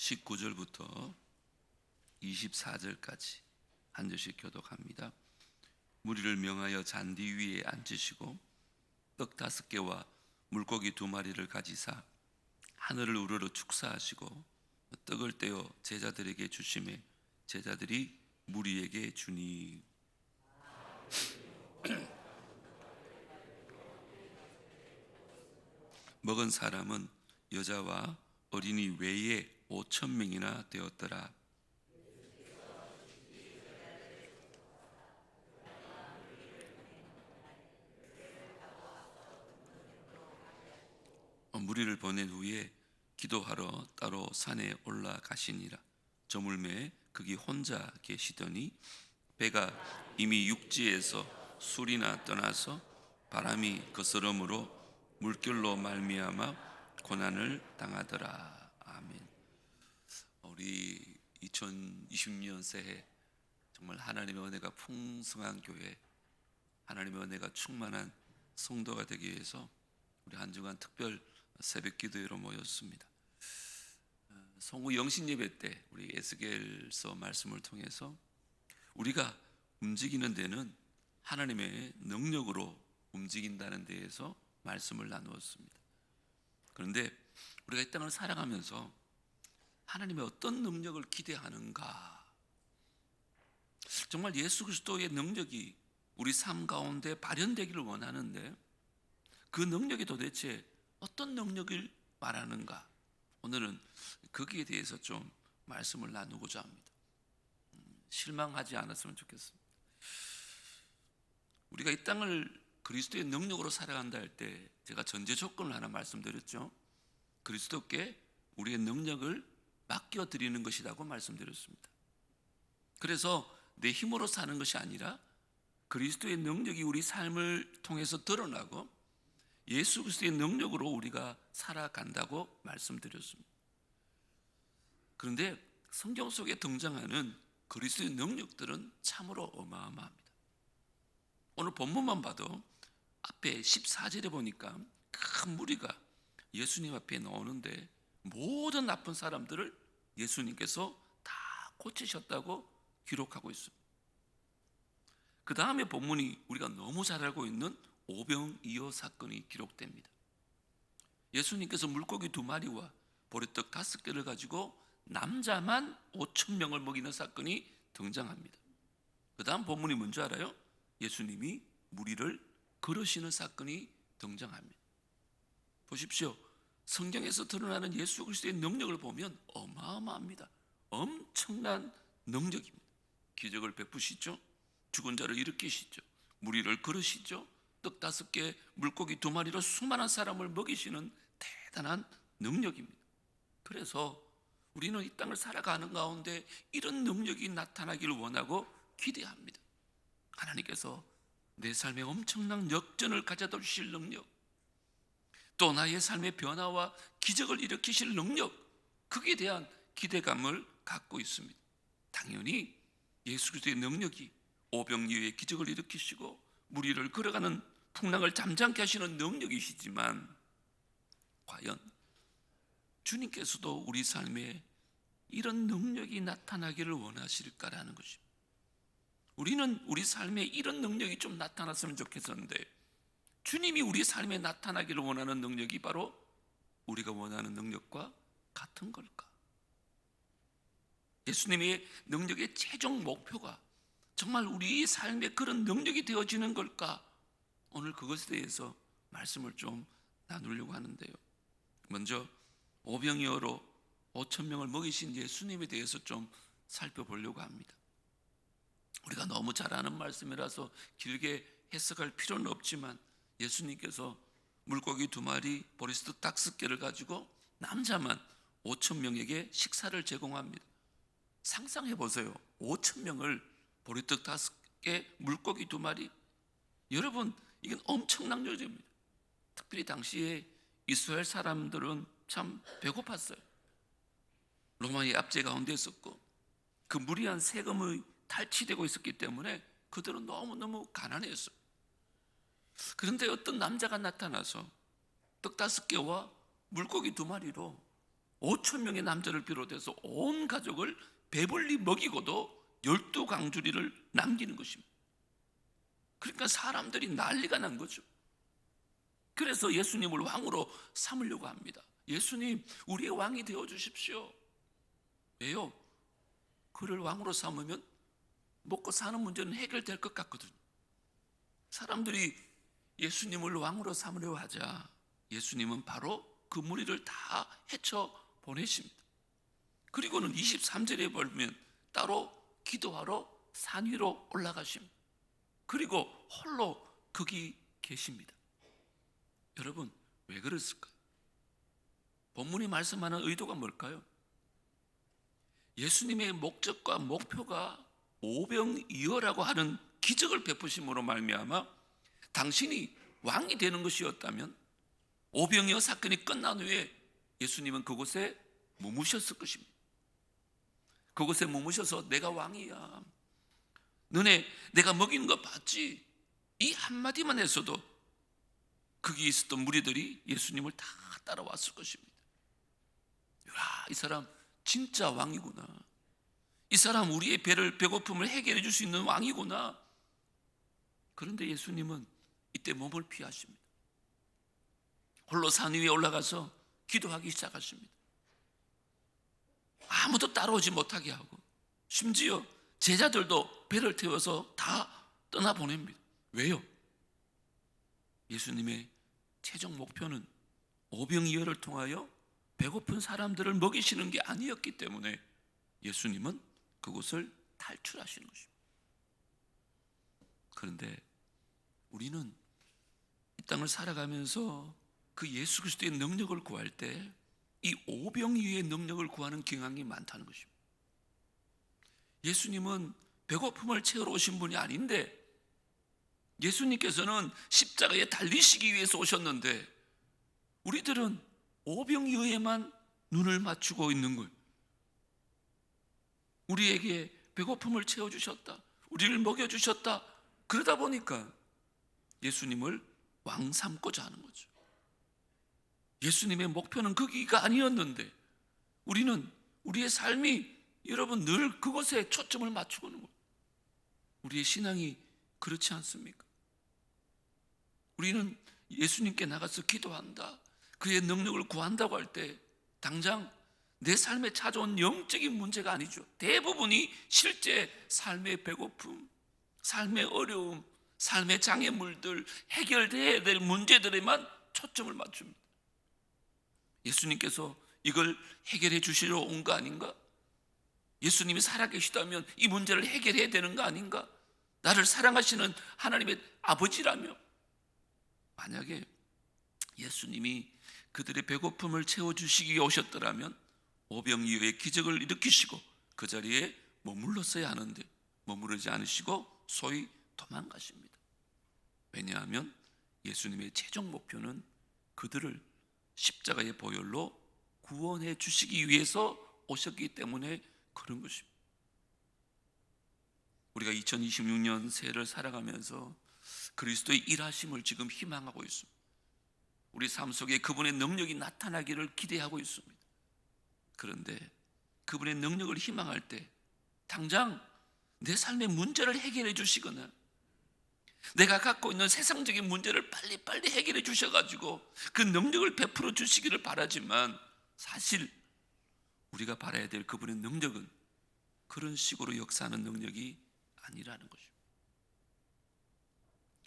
19절부터 24절까지 한 절씩 교독합니다. 무리를 명하여 잔디 위에 앉으시고 떡 5개와 물고기 2마리를 가지사 하늘을 우러러 축사하시고 떡을 떼어 제자들에게 주시매 제자들이 무리에게 주니 먹은 사람은 여자와 어린이 외에 5,000명이나 되었더라. 무리를 보낸 후에 기도하러 따로 산에 올라가시니라. 저물매 거기 혼자 계시더니 배가 이미 육지에서 술이나 떠나서 바람이 거스름으로 물결로 말미암아 고난을 당하더라. 아멘. 우리 2020년 새해 정말 하나님의 은혜가 풍성한 교회, 하나님의 은혜가 충만한 성도가 되기 위해서 우리 한 주간 특별 새벽 기도회로 모였습니다. 성우 영신 예배 때 우리 에스겔서 말씀을 통해서 우리가 움직이는 데는 하나님의 능력으로 움직인다는 데에서 말씀을 나누었습니다. 그런데 우리가 이 땅을 살아가면서 하나님의 어떤 능력을 기대하는가? 정말 예수 그리스도의 능력이 우리 삶 가운데 발현되기를 원하는데 그 능력이 도대체 어떤 능력을 말하는가? 오늘은 거기에 대해서 좀 말씀을 나누고자 합니다. 실망하지 않았으면 좋겠습니다. 우리가 이 땅을 그리스도의 능력으로 살아간다 할 때 제가 전제 조건을 하나 말씀드렸죠. 그리스도께 우리의 능력을 맡겨드리는 것이라고 말씀드렸습니다. 그래서 내 힘으로 사는 것이 아니라 그리스도의 능력이 우리 삶을 통해서 드러나고 예수 그리스도의 능력으로 우리가 살아간다고 말씀드렸습니다. 그런데 성경 속에 등장하는 그리스도의 능력들은 참으로 어마어마합니다. 오늘 본문만 봐도 앞에 14절에 보니까 큰 무리가 예수님 앞에 나오는데 모든 나쁜 사람들을 예수님께서 다 고치셨다고 기록하고 있습니다. 그 다음에 본문이 우리가 너무 잘 알고 있는 오병이어 사건이 기록됩니다. 예수님께서 물고기 2마리와 보리떡 5개를 가지고 남자만 5,000명을 먹이는 사건이 등장합니다. 그 다음 본문이 뭔지 알아요? 예수님이 무리를 걸으시는 사건이 등장합니다. 보십시오. 성경에서 드러나는 예수 그리스도의 능력을 보면 어마어마합니다. 엄청난 능력입니다. 기적을 베푸시죠. 죽은 자를 일으키시죠. 무리를 걸으시죠. 떡 5개, 물고기 2마리로 수많은 사람을 먹이시는 대단한 능력입니다. 그래서 우리는 이 땅을 살아가는 가운데 이런 능력이 나타나기를 원하고 기대합니다. 하나님께서 내 삶에 엄청난 역전을 가져다 주실 능력, 또 나의 삶의 변화와 기적을 일으키실 능력, 거기에 대한 기대감을 갖고 있습니다. 당연히 예수 그리스도의 능력이 오병이어의 기적을 일으키시고 무리를 걸어가는 풍랑을 잠잠케 하시는 능력이시지만 과연 주님께서도 우리 삶에 이런 능력이 나타나기를 원하실까라는 것입니다. 우리는 우리 삶에 이런 능력이 좀 나타났으면 좋겠었는데 주님이 우리 삶에 나타나기를 원하는 능력이 바로 우리가 원하는 능력과 같은 걸까? 예수님의 능력의 최종 목표가 정말 우리 삶에 그런 능력이 되어지는 걸까? 오늘 그것에 대해서 말씀을 좀 나누려고 하는데요. 먼저 오병이어로 5,000명을 먹이신 예수님에 대해서 좀 살펴보려고 합니다. 우리가 너무 잘 아는 말씀이라서 길게 해석할 필요는 없지만 예수님께서 물고기 2마리, 보리떡 5개를 가지고 남자만 5,000명에게 식사를 제공합니다. 상상해 보세요. 5,000명을 보리떡 5개, 물고기 2마리. 여러분, 이건 엄청난 요리입니다. 특별히 당시에 이스라엘 사람들은 참 배고팠어요. 로마의 압제 가운데 있었고 그 무리한 세금이 탈취되고 있었기 때문에 그들은 너무너무 가난했어요. 그런데 어떤 남자가 나타나서 떡 5개와 물고기 2마리로 5천 명의 남자를 비롯해서 온 가족을 배불리 먹이고도 12강주리를 남기는 것입니다. 그러니까 사람들이 난리가 난 거죠. 그래서 예수님을 왕으로 삼으려고 합니다. 예수님, 우리의 왕이 되어 주십시오. 왜요? 그를 왕으로 삼으면 먹고 사는 문제는 해결될 것 같거든요. 사람들이 예수님을 왕으로 삼으려 하자 예수님은 바로 그 무리를 다 헤쳐 보내십니다. 그리고는 23절에 보면 따로 기도하러 산 위로 올라가십니다. 그리고 홀로 거기 계십니다. 여러분, 왜 그랬을까요? 본문이 말씀하는 의도가 뭘까요? 예수님의 목적과 목표가 오병이어라고 하는 기적을 베푸심으로 말미암아 당신이 왕이 되는 것이었다면 오병이어 사건이 끝난 후에 예수님은 그곳에 머무셨을 것입니다. 그곳에 머무셔서 내가 왕이야, 너네 내가 먹이는 거 봤지? 이 한마디만 했어도 거기 있었던 무리들이 예수님을 다 따라왔을 것입니다. 이 사람 진짜 왕이구나. 이 사람 우리의 배고픔을 해결해 줄 수 있는 왕이구나. 그런데 예수님은 이때 몸을 피하십니다. 홀로 산 위에 올라가서 기도하기 시작하십니다. 아무도 따라오지 못하게 하고 심지어 제자들도 배를 태워서 다 떠나보냅니다. 왜요? 예수님의 최종 목표는 오병이어를 통하여 배고픈 사람들을 먹이시는 게 아니었기 때문에 예수님은 그곳을 탈출하시는 것입니다. 그런데 우리는 이 땅을 살아가면서 그 예수 그리스도의 능력을 구할 때 이 오병이어의 능력을 구하는 경향이 많다는 것입니다. 예수님은 배고픔을 채우러 오신 분이 아닌데 예수님께서는 십자가에 달리시기 위해서 오셨는데 우리들은 오병이어에만 눈을 맞추고 있는 거예요. 우리에게 배고픔을 채워주셨다, 우리를 먹여주셨다, 그러다 보니까 예수님을 왕 삼고자 하는 거죠. 예수님의 목표는 거기가 아니었는데 우리는 우리의 삶이 여러분 늘 그것에 초점을 맞추고 있는 거예요. 우리의 신앙이 그렇지 않습니까? 우리는 예수님께 나가서 기도한다, 그의 능력을 구한다고 할 때 당장 내 삶에 찾아온 영적인 문제가 아니죠. 대부분이 실제 삶의 배고픔, 삶의 어려움, 삶의 장애물들, 해결돼야 될 문제들에만 초점을 맞춥니다. 예수님께서 이걸 해결해 주시러 온 거 아닌가? 예수님이 살아계시다면 이 문제를 해결해야 되는 거 아닌가? 나를 사랑하시는 하나님의 아버지라며. 만약에 예수님이 그들의 배고픔을 채워주시기 위해 오셨더라면 오병이어의 기적을 일으키시고 그 자리에 머물렀어야 하는데 머무르지 않으시고 소위 도망가십니다. 왜냐하면 예수님의 최종 목표는 그들을 십자가의 보혈로 구원해 주시기 위해서 오셨기 때문에 그런 것입니다. 우리가 2026년 새해를 살아가면서 그리스도의 일하심을 지금 희망하고 있습니다. 우리 삶 속에 그분의 능력이 나타나기를 기대하고 있습니다. 그런데 그분의 능력을 희망할 때 당장 내 삶의 문제를 해결해 주시거나 내가 갖고 있는 세상적인 문제를 빨리 해결해 주셔가지고 그 능력을 베풀어 주시기를 바라지만 사실 우리가 바라야 될 그분의 능력은 그런 식으로 역사하는 능력이 아니라는 것입니다.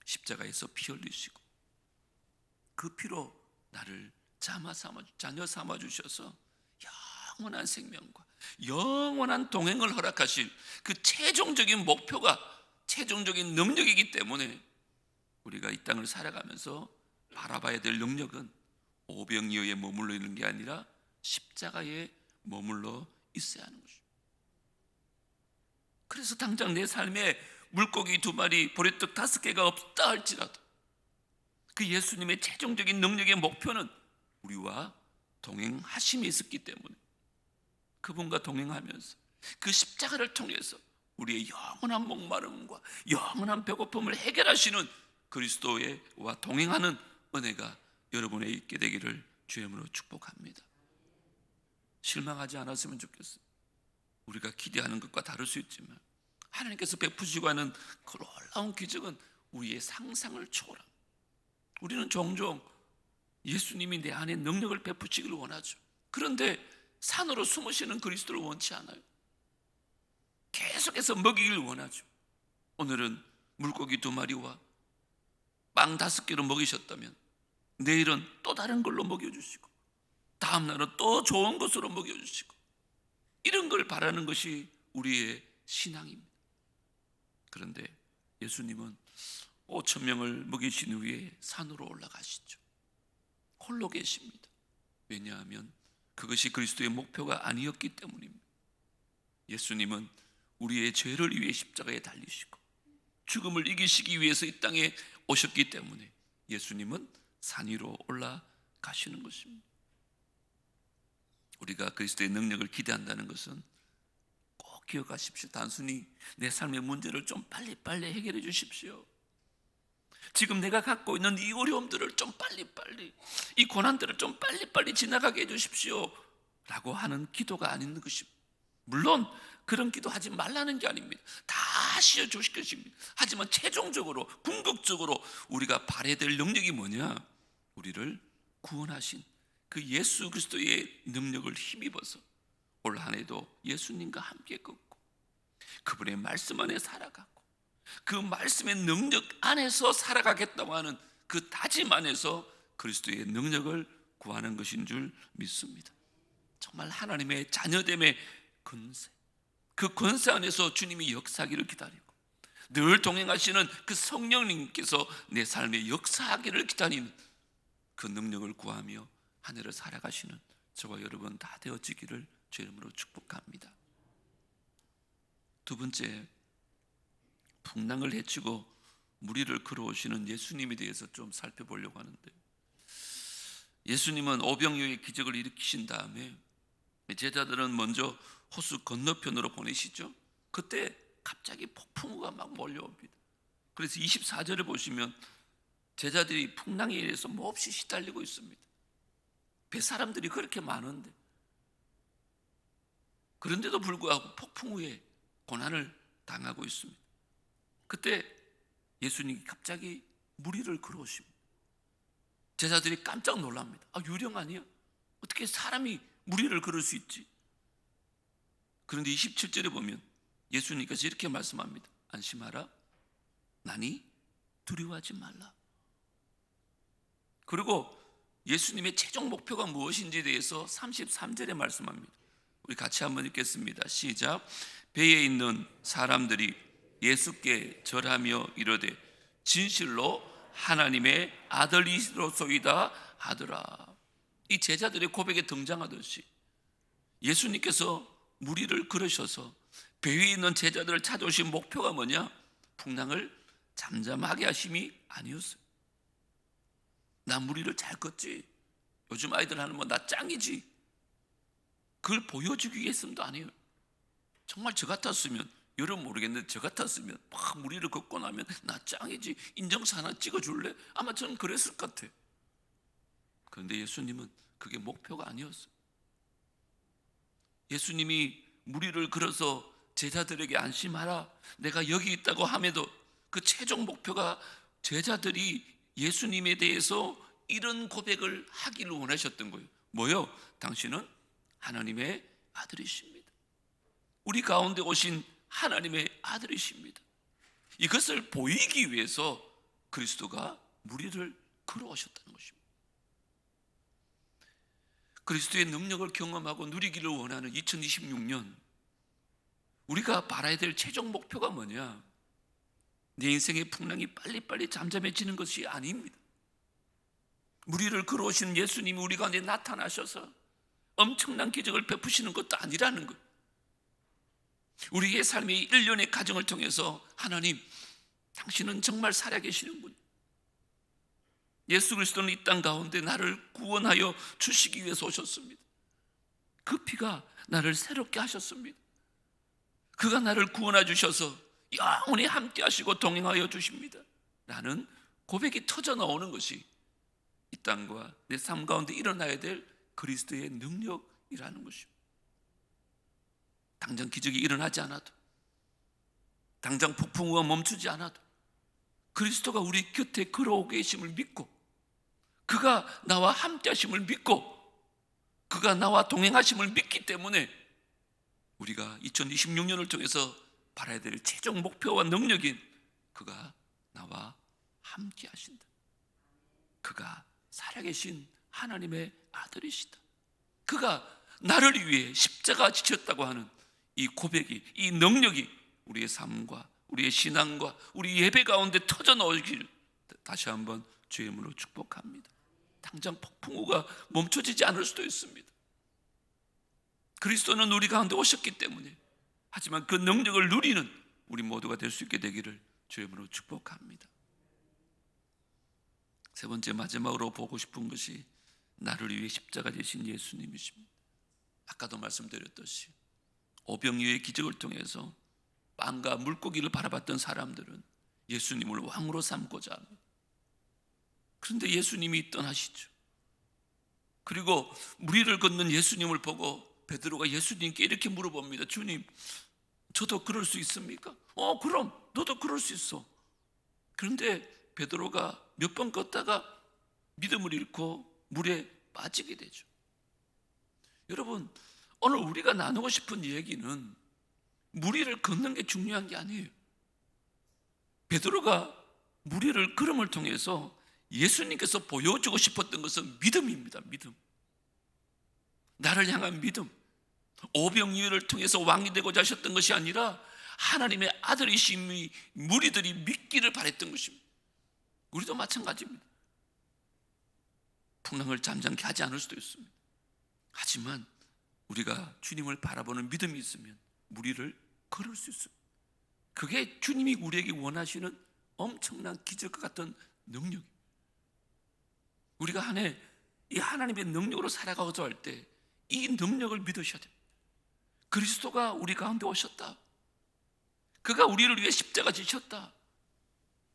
십자가에서 피 흘리시고 그 피로 나를 자녀 삼아 주셔서 영원한 생명과 영원한 동행을 허락하실 그 최종적인 목표가 최종적인 능력이기 때문에 우리가 이 땅을 살아가면서 바라봐야 될 능력은 오병이어에 머물러 있는 게 아니라 십자가에 머물러 있어야 하는 것입니다. 그래서 당장 내 삶에 물고기 2마리, 보리떡 5개가 없다 할지라도 그 예수님의 최종적인 능력의 목표는 우리와 동행하심이 있었기 때문에 그분과 동행하면서 그 십자가를 통해서 우리의 영원한 목마름과 영원한 배고픔을 해결하시는 그리스도와 동행하는 은혜가 여러분에 있게 되기를 주의 이름으로 축복합니다. 실망하지 않았으면 좋겠어요. 우리가 기대하는 것과 다를 수 있지만 하나님께서 베푸시고 하는 그 놀라운 기적은 우리의 상상을 초월합니다. 우리는 종종 예수님이 내 안에 능력을 베푸시기를 원하죠. 그런데 산으로 숨으시는 그리스도를 원치 않아요. 계속해서 먹이길 원하죠. 오늘은 물고기 2마리와 빵 5개로 먹이셨다면 내일은 또 다른 걸로 먹여주시고 다음 날은 또 좋은 것으로 먹여주시고 이런 걸 바라는 것이 우리의 신앙입니다. 그런데 예수님은 5,000명을 먹이신 후에 산으로 올라가시죠. 홀로 계십니다. 왜냐하면 그것이 그리스도의 목표가 아니었기 때문입니다. 예수님은 우리의 죄를 위해 십자가에 달리시고 죽음을 이기시기 위해서 이 땅에 오셨기 때문에 예수님은 산 위로 올라가시는 것입니다. 우리가 그리스도의 능력을 기대한다는 것은 꼭 기억하십시오. 단순히 내 삶의 문제를 좀 빨리빨리 해결해 주십시오. 지금 내가 갖고 있는 이 어려움들을 좀 빨리빨리, 이 고난들을 좀 빨리빨리 지나가게 해주십시오 라고 하는 기도가 아닌 것입니다. 물론 그런 기도하지 말라는 게 아닙니다. 다 씌워주실 것입니다. 하지만 최종적으로 궁극적으로 우리가 발해야 될 능력이 뭐냐? 우리를 구원하신 그 예수 그리스도의 능력을 힘입어서 올 한 해도 예수님과 함께 걷고 그분의 말씀 안에 살아가고 그 말씀의 능력 안에서 살아가겠다고 하는 그 다짐 안에서 그리스도의 능력을 구하는 것인 줄 믿습니다. 정말 하나님의 자녀됨의 권세, 그 권세 안에서 주님이 역사하기를 기다리고 늘 동행하시는 그 성령님께서 내 삶에 역사하기를 기다리는 그 능력을 구하며 한 해를 살아가시는 저와 여러분 다 되어지기를 주 이름으로 축복합니다. 두 번째, 풍랑을 헤치고 무리를 걸어오시는 예수님에 대해서 좀 살펴보려고 하는데, 예수님은 오병이어의 기적을 일으키신 다음에 제자들은 먼저 호수 건너편으로 보내시죠. 그때 갑자기 폭풍우가 막 몰려옵니다. 그래서 24절에 보시면 제자들이 풍랑에 의해서 몹시 시달리고 있습니다. 배 사람들이 그렇게 많은데, 그런데도 불구하고 폭풍우에 고난을 당하고 있습니다. 그때 예수님이 갑자기 무리를 걸어오십니다. 제자들이 깜짝 놀랍니다. 유령 아니야? 어떻게 사람이 무리를 걸을 수 있지? 그런데 27절에 보면 예수님께서 이렇게 말씀합니다. 안심하라, 나니 두려워하지 말라. 그리고 예수님의 최종 목표가 무엇인지에 대해서 33절에 말씀합니다. 우리 같이 한번 읽겠습니다. 시작. 배에 있는 사람들이 예수께 절하며 이르되 진실로 하나님의 아들이시로소이다 하더라. 이 제자들의 고백에 등장하듯이 예수님께서 무리를 걸으셔서 배 위에 있는 제자들을 찾아오신 목표가 뭐냐? 풍랑을 잠잠하게 하심이 아니었어요. 나 무리를 잘 걷지, 요즘 아이들 하는 뭐 나 짱이지, 그걸 보여주기 위해서도 아니에요. 정말 저 같았으면, 여러분 모르겠는데 저 같았으면 막 무리를 걷고 나면 나 짱이지, 인정서 하나 찍어줄래? 아마 저는 그랬을 것 같아요. 그런데 예수님은 그게 목표가 아니었어요. 예수님이 무리를 걸어서 제자들에게 안심하라, 내가 여기 있다고 함에도 그 최종 목표가 제자들이 예수님에 대해서 이런 고백을 하기를 원하셨던 거예요. 뭐요? 당신은 하나님의 아들이십니다. 우리 가운데 오신 하나님의 아들이십니다. 이것을 보이기 위해서 그리스도가 무리를 걸어오셨다는 것입니다. 그리스도의 능력을 경험하고 누리기를 원하는 2026년, 우리가 바라야 될 최종 목표가 뭐냐? 내 인생의 풍랑이 빨리빨리 잠잠해지는 것이 아닙니다. 무리를 걸어오시는 예수님이 우리 가운데 나타나셔서 엄청난 기적을 베푸시는 것도 아니라는 것. 우리의 삶의 일련의 가정을 통해서 하나님, 당신은 정말 살아계시는군. 예수 그리스도는 이 땅 가운데 나를 구원하여 주시기 위해서 오셨습니다. 그 피가 나를 새롭게 하셨습니다. 그가 나를 구원해 주셔서 영원히 함께 하시고 동행하여 주십니다 라는 고백이 터져 나오는 것이 이 땅과 내 삶 가운데 일어나야 될 그리스도의 능력입니다. 능력이라는 것입니다. 당장 기적이 일어나지 않아도, 당장 폭풍우가 멈추지 않아도 그리스도가 우리 곁에 걸어오고 계심을 믿고, 그가 나와 함께 하심을 믿고, 그가 나와 동행하심을 믿기 때문에 우리가 2026년을 통해서 바라야 될 최종 목표와 능력인 그가 나와 함께 하신다, 그가 살아계신 하나님의 아들이시다, 그가 나를 위해 십자가 지셨다고 하는 이 고백이, 이 능력이 우리의 삶과 우리의 신앙과 우리 예배 가운데 터져 나오길 다시 한번 주의 이름으로 축복합니다. 당장 폭풍우가 멈춰지지 않을 수도 있습니다. 그리스도는 우리 가운데 오셨기 때문에, 하지만 그 능력을 누리는 우리 모두가 될 수 있게 되기를 주의 이름으로 축복합니다. 세 번째, 마지막으로 보고 싶은 것이 나를 위해 십자가 되신 예수님이십니다. 아까도 말씀드렸듯이 오병이어의 기적을 통해서 빵과 물고기를 바라봤던 사람들은 예수님을 왕으로 삼고자 합니다. 그런데 예수님이 떠나시죠. 그리고 무리를 걷는 예수님을 보고 베드로가 예수님께 이렇게 물어봅니다. 주님, 저도 그럴 수 있습니까? 그럼 너도 그럴 수 있어. 그런데 베드로가 몇 번 걷다가 믿음을 잃고 물에 빠지게 되죠. 여러분, 오늘 우리가 나누고 싶은 얘기는 무리를 걷는 게 중요한 게 아니에요. 베드로가 무리를 걸음을 통해서 예수님께서 보여주고 싶었던 것은 믿음입니다. 믿음, 나를 향한 믿음. 오병이어를 통해서 왕이 되고자 하셨던 것이 아니라 하나님의 아들이심이 무리들이 믿기를 바랬던 것입니다. 우리도 마찬가지입니다. 풍랑을 잠잠케 하지 않을 수도 있습니다. 하지만 우리가 주님을 바라보는 믿음이 있으면 무리를 걸을 수 있습니다. 그게 주님이 우리에게 원하시는 엄청난 기적과 같은 능력입니다. 우리가 한 해 이 하나님의 능력으로 살아가고자 할 때 이 능력을 믿으셔야 됩니다. 그리스도가 우리 가운데 오셨다, 그가 우리를 위해 십자가 지셨다,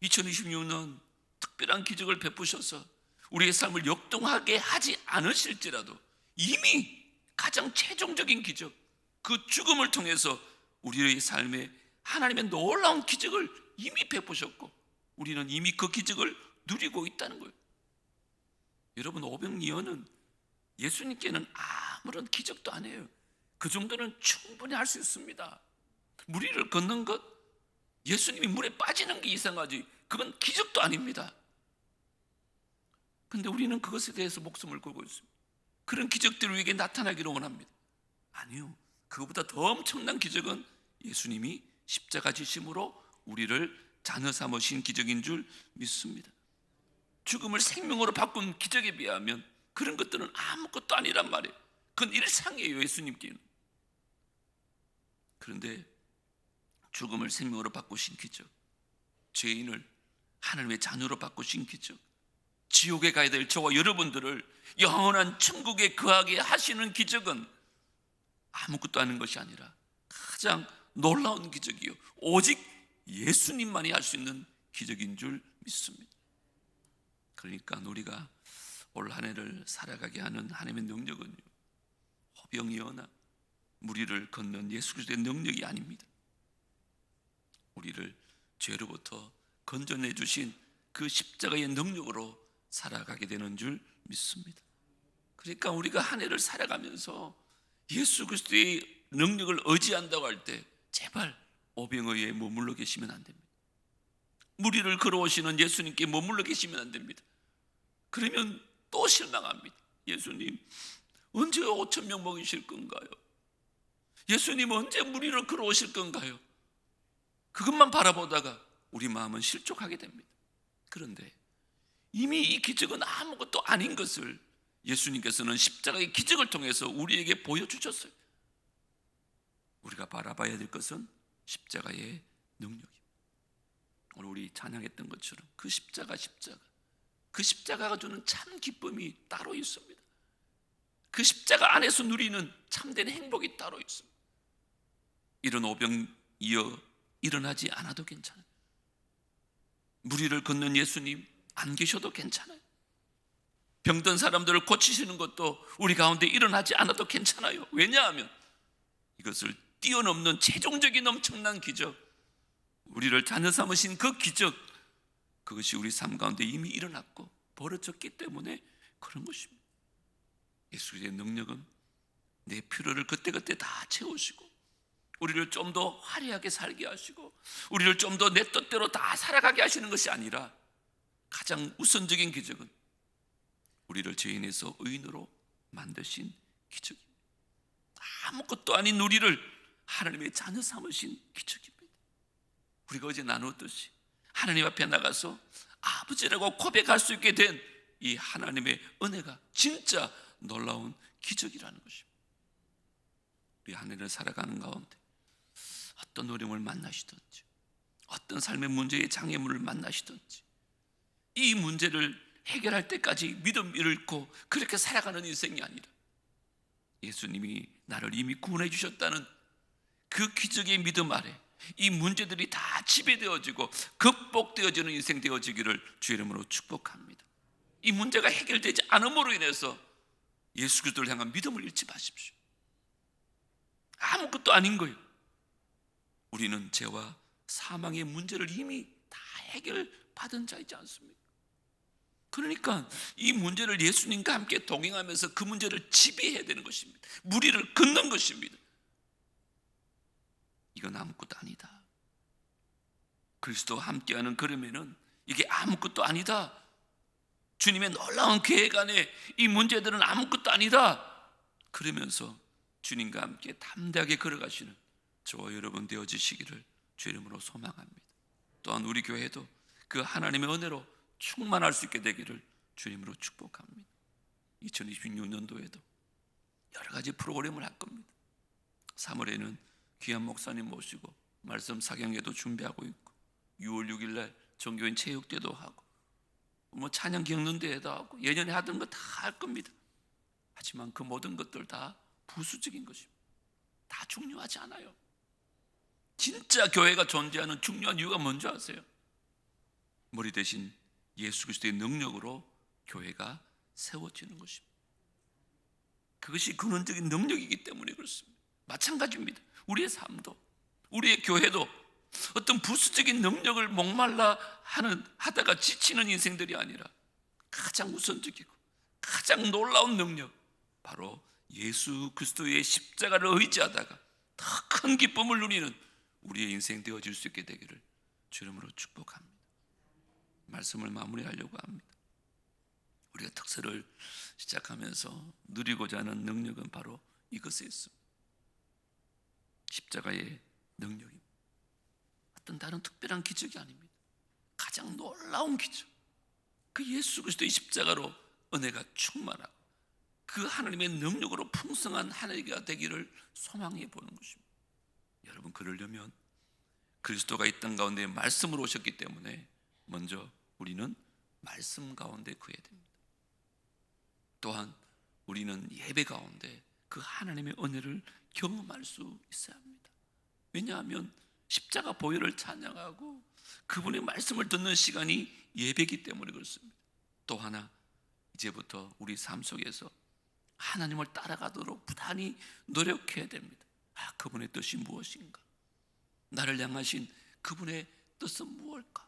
2026년 특별한 기적을 베푸셔서 우리의 삶을 역동하게 하지 않으실지라도 이미 가장 최종적인 기적, 그 죽음을 통해서 우리의 삶에 하나님의 놀라운 기적을 이미 베푸셨고 우리는 이미 그 기적을 누리고 있다는 거예요. 여러분, 오병이어는 예수님께는 아무런 기적도 안 해요. 그 정도는 충분히 할 수 있습니다. 무리를 걷는 것, 예수님이 물에 빠지는 게 이상하지 그건 기적도 아닙니다. 그런데 우리는 그것에 대해서 목숨을 걸고 있습니다. 그런 기적들이 우리에게 나타나기를 원합니다. 아니요, 그것보다 더 엄청난 기적은 예수님이 십자가 지심으로 우리를 자녀 삼으신 기적인 줄 믿습니다. 죽음을 생명으로 바꾼 기적에 비하면 그런 것들은 아무것도 아니란 말이에요. 그건 일상이에요, 예수님께는. 그런데 죽음을 생명으로 바꾸신 기적, 죄인을 하나님의 자녀로 바꾸신 기적, 지옥에 가야 될 저와 여러분들을 영원한 천국에 거하게 하시는 기적은 아무것도 아닌 것이 아니라 가장 놀라운 기적이요, 오직 예수님만이 할 수 있는 기적인 줄 믿습니다. 그러니까 우리가 올 한 해를 살아가게 하는 하나님의 능력은요, 오병이어나 무리를 걷는 예수 그리스도의 능력이 아닙니다. 우리를 죄로부터 건져내 주신 그 십자가의 능력으로 살아가게 되는 줄 믿습니다. 그러니까 우리가 한 해를 살아가면서 예수 그리스도의 능력을 의지한다고 할 때 제발 오병이어에 머물러 계시면 안 됩니다. 무리를 걸어오시는 예수님께 머물러 계시면 안 됩니다. 그러면 또 실망합니다. 예수님, 언제 5,000명 먹이실 건가요? 예수님, 언제 무리를 걸어오실 건가요? 그것만 바라보다가 우리 마음은 실족하게 됩니다. 그런데 이미 이 기적은 아무것도 아닌 것을 예수님께서는 십자가의 기적을 통해서 우리에게 보여주셨어요. 우리가 바라봐야 될 것은 십자가의 능력입니다. 오늘 우리 찬양했던 것처럼 그 십자가, 그 십자가가 주는 참 기쁨이 따로 있습니다. 그 십자가 안에서 누리는 참된 행복이 따로 있습니다. 이런 오병이어 일어나지 않아도 괜찮아요. 무리를 걷는 예수님 안 계셔도 괜찮아요. 병든 사람들을 고치시는 것도 우리 가운데 일어나지 않아도 괜찮아요. 왜냐하면 이것을 뛰어넘는 최종적인 엄청난 기적, 우리를 자녀 삼으신 그 기적, 그것이 우리 삶 가운데 이미 일어났고 벌어졌기 때문에 그런 것입니다. 예수의 능력은 내 필요를 그때그때 다 채우시고 우리를 좀 더 화려하게 살게 하시고 우리를 좀 더 내 뜻대로 다 살아가게 하시는 것이 아니라 가장 우선적인 기적은 우리를 죄인에서 의인으로 만드신 기적입니다. 아무것도 아닌 우리를 하나님의 자녀 삼으신 기적입니다. 우리가 어제 나누었듯이 하나님 앞에 나가서 아버지라고 고백할 수 있게 된 이 하나님의 은혜가 진짜 놀라운 기적이라는 것입니다. 우리 하늘을 살아가는 가운데 어떤 어려움을 만나시든지 어떤 삶의 문제의 장애물을 만나시든지 이 문제를 해결할 때까지 믿음 잃고 그렇게 살아가는 인생이 아니라 예수님이 나를 이미 구원해 주셨다는 그 기적의 믿음 아래 이 문제들이 다 지배되어지고 극복되어지는 인생 되어지기를 주의 이름으로 축복합니다. 이 문제가 해결되지 않음으로 인해서 예수 그리스도를 향한 믿음을 잃지 마십시오. 아무것도 아닌 거예요. 우리는 죄와 사망의 문제를 이미 다 해결받은 자이지 않습니까? 그러니까 이 문제를 예수님과 함께 동행하면서 그 문제를 지배해야 되는 것입니다. 무리를 긋는 것입니다. 이건 아무것도 아니다. 그리스도와 함께하는 걸음에는 이게 아무것도 아니다. 주님의 놀라운 계획 안에 이 문제들은 아무것도 아니다. 그러면서 주님과 함께 담대하게 걸어가시는 저와 여러분 되어지시기를 주 이름으로 소망합니다. 또한 우리 교회도 그 하나님의 은혜로 충만할 수 있게 되기를 주님으로 축복합니다. 2026년도에도 여러 가지 프로그램을 할 겁니다. 3월에는 귀한 목사님 모시고 말씀 사경회도 준비하고 있고 6월 6일 날 종교인 체육대도 하고 찬양 경륜대회도 하고 예년에 하던 거 다 할 겁니다. 하지만 그 모든 것들 다 부수적인 것입니다. 다 중요하지 않아요. 진짜 교회가 존재하는 중요한 이유가 뭔지 아세요? 머리 대신 예수 그리스도의 능력으로 교회가 세워지는 것입니다. 그것이 근원적인 능력이기 때문에 그렇습니다. 마찬가지입니다. 우리의 삶도 우리의 교회도 어떤 부수적인 능력을 목말라 하다가 지치는 인생들이 아니라 가장 우선적이고 가장 놀라운 능력, 바로 예수 그리스도의 십자가를 의지하다가 더 큰 기쁨을 누리는 우리의 인생 되어질 수 있게 되기를 주 이름으로 축복합니다. 말씀을 마무리하려고 합니다. 우리가 특서를 시작하면서 누리고자 하는 능력은 바로 이것에 있습니다. 십자가의 능력입니다. 어떤 다른 특별한 기적이 아닙니다. 가장 놀라운 기적, 그 예수 그리스도의 십자가로 은혜가 충만하고 그 하나님의 능력으로 풍성한 하나님이 되기를 소망해 보는 것입니다. 여러분, 그러려면 그리스도가 이 땅 가운데 말씀으로 오셨기 때문에 먼저 우리는 말씀 가운데 거해야 됩니다. 또한 우리는 예배 가운데 그 하나님의 은혜를 경험할 수 있어야 합니다. 왜냐하면 십자가 보혈을 찬양하고 그분의 말씀을 듣는 시간이 예배이기 때문에 그렇습니다. 또 하나, 이제부터 우리 삶 속에서 하나님을 따라가도록 부단히 노력해야 됩니다. 그분의 뜻이 무엇인가? 나를 향하신 그분의 뜻은 무엇일까?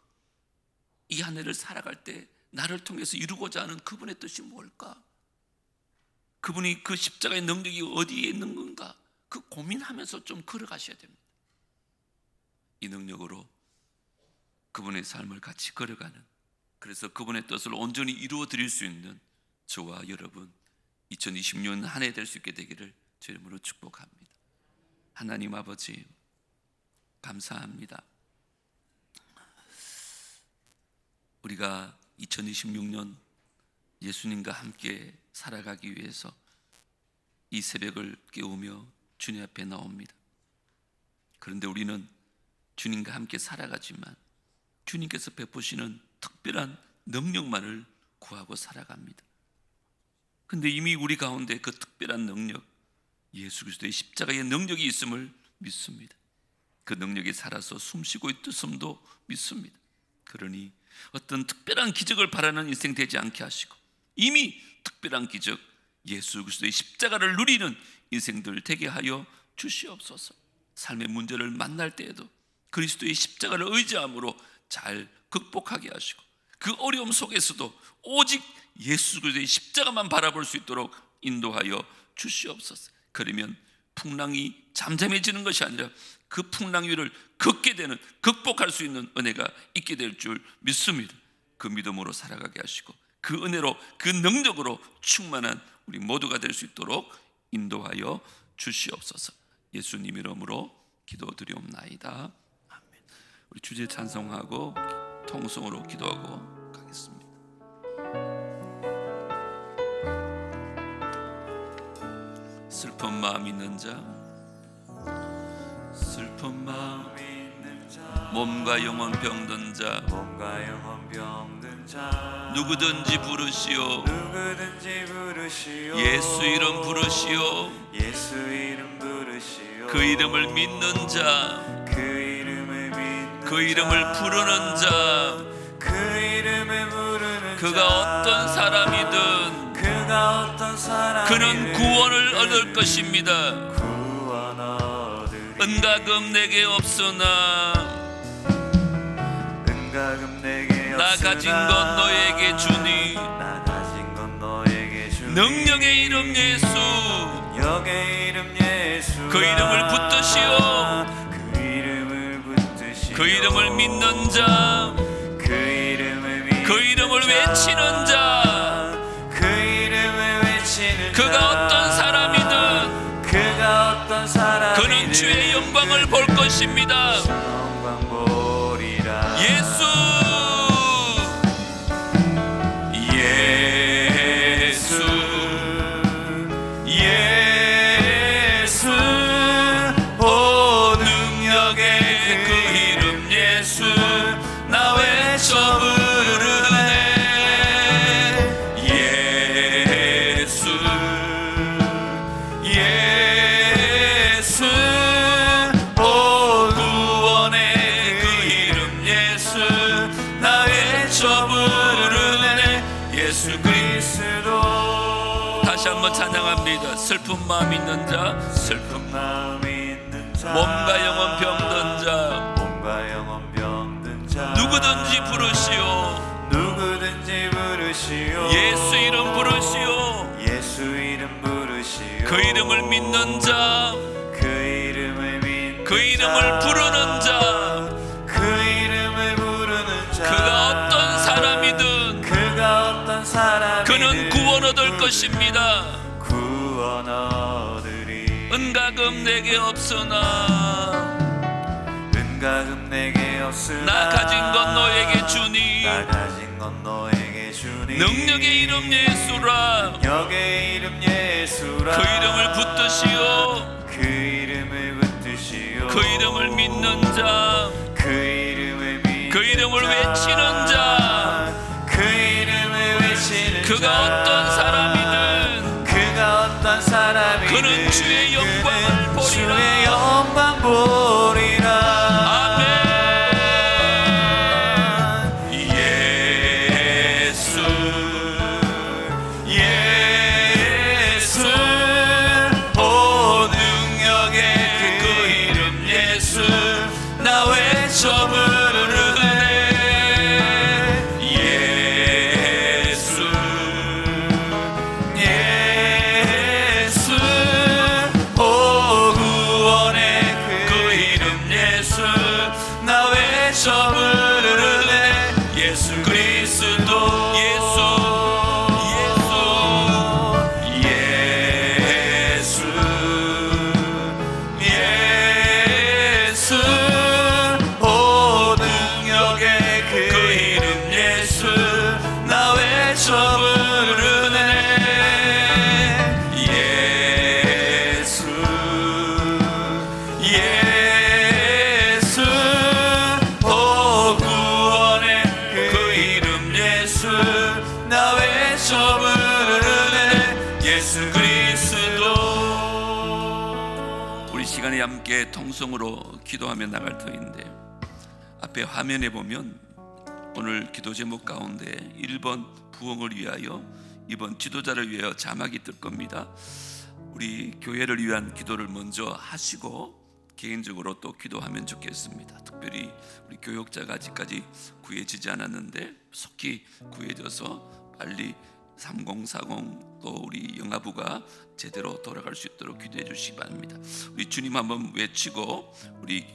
이 한 해를 살아갈 때 나를 통해서 이루고자 하는 그분의 뜻이 무엇일까? 그분이 그 십자가의 능력이 어디에 있는 건가? 그 고민하면서 좀 걸어가셔야 됩니다. 이 능력으로 그분의 삶을 같이 걸어가는, 그래서 그분의 뜻을 온전히 이루어 드릴 수 있는 저와 여러분 2026년 한 해 될 수 있게 되기를 주 이름으로 축복합니다. 하나님 아버지, 감사합니다. 우리가 2026년 예수님과 함께 살아가기 위해서 이 새벽을 깨우며 주님 앞에 나옵니다. 그런데 우리는 주님과 함께 살아가지만 주님께서 베푸시는 특별한 능력만을 구하고 살아갑니다. 그런데 이미 우리 가운데 그 특별한 능력, 예수 그리스도의 십자가의 능력이 있음을 믿습니다. 그 능력이 살아서 숨쉬고 있음도 믿습니다. 그러니 어떤 특별한 기적을 바라는 인생 되지 않게 하시고 이미 특별한 기적, 예수 그리스도의 십자가를 누리는 인생들 되게 하여 주시옵소서. 삶의 문제를 만날 때에도 그리스도의 십자가를 의지함으로 잘 극복하게 하시고, 그 어려움 속에서도 오직 예수 그리스도의 십자가만 바라볼 수 있도록 인도하여 주시옵소서. 그러면 풍랑이 잠잠해지는 것이 아니라 그 풍랑 위를 걷게 되는, 극복할 수 있는 은혜가 있게 될 줄 믿습니다. 그 믿음으로 살아가게 하시고, 그 은혜로, 그 능력으로 충만한 우리 모두가 될 수 있도록 인도하여 주시옵소서. 예수님 이름으로 기도드리옵나이다. 아멘. 우리 주제 찬송하고 통성으로 기도하고 가겠습니다. 슬픈 마음 있는 자, 슬픈 마음 있는 자, 몸과 영혼 병든 자, 몸과 영혼 병든 자, 누구든지 부르시오, 누구든지 부르시오. 예수 이름 부르시오. 예수 이름 부르시오. 그 이름을 믿는 자, 그 이름을 믿는 그 이름을 부르는 자, 그 이름을 부르는 그가 자, 어떤 사람이든 그가 어떤 사람이든 그는 구원을 얻을 것입니다. 구원 얻으리. 은가금 내게 없으나 은가금 내게 나 없으나 가진 것 너에게 주니, 나 가진 것 너에게 주니. 능력의 이름 예수, 능력의 이름 예수. 그 이름을 붙드시오. 그 이름을 붙드시오. 그 이름을 믿는 자, 그 이름을 믿는 그 이름을 자, 외치는 자, 그 이름을 외치는 그가 자, 어떤 사람이든 그가 어떤 사람이든 그는 주의 영광을 볼 것입니다. 영광 보리라. 예수, 예수, 예수. 오 능력의 그 이름 예수, 나 외쳐 부르네. 예수, 예수. 오 구원의 그 이름 예수, 나 외쳐 부르네. 예수 그리스도. 그리스도. 다시 한번 찬양합니다. 슬픈 마음 있는 자, 슬픈 마음 있는 자, 몸과 영혼 병든 자, 몸과 영혼 병든 자, 누구든지 부르시오. 누구든지 부르시오. 예수 이름 부르시오. 예수 이름 부르시오. 그 이름을 믿는 자, 그 이름을 믿는 그 이름을 부르는 자, 그 이름을 부르는 자, 그가 어떤 사람이든 그가 어떤 사람이든 그는 구원 얻을 것입니다. 구원 얻으리. 은가금 내게 없으나 은가금 내게 없으나 나 가진 것 너에게 주니, 나 가진 것 너에게 주니. 능력의 이름 예수라. 능력의 이름 예수라. 그 이름을 붙드시오. 그 이름을 붙드시오. 그 이름을 믿는 자, 그 이름을 믿는 그 이름을 자, 외치는 자, 그 이름을 외치는 그가 자, 어떤 사람이든 그가 어떤 사람이든 그는 주의 영광을 그는 보리라. 주의 영광 보리라. 예수, 예수. 오 능력의 그 이름 예수. 나 외쳐 부르네. 예수, 예수. 오 구원의 그 이름 예수, 나 외쳐 부르네. 예수 그리스도. 예수, 예수. 예수. 오 능력의 그 이름 예수. 나 외쳐 부르네. 예수. 예수. 오 구원의 그 이름 예수. 나 외쳐 부르네. 예수 그리스도. 우리 시간에 함께 통성으로 기도하며 나갈 터인데, 앞에 화면에 보면 오늘 기도 제목 가운데 1번 부흥을 위하여, 이번 지도자를 위하여 자막이 뜰 겁니다. 우리 교회를 위한 기도를 먼저 하시고 개인적으로 또 기도하면 좋겠습니다. 특별히 우리 교역자가 아직까지 구해지지 않았는데 속히 구해져서 빨리 3040 또 우리 영아부가 제대로 돌아갈 수 있도록 기도해 주시기 바랍니다. 우리 주님 한번 외치고 우리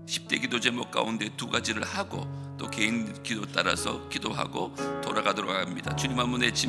10대 기도 제목 가운데 2가지를 하고 또 개인 기도 따라서 기도하고 돌아가도록 합니다. 주님 한번 외칩니다.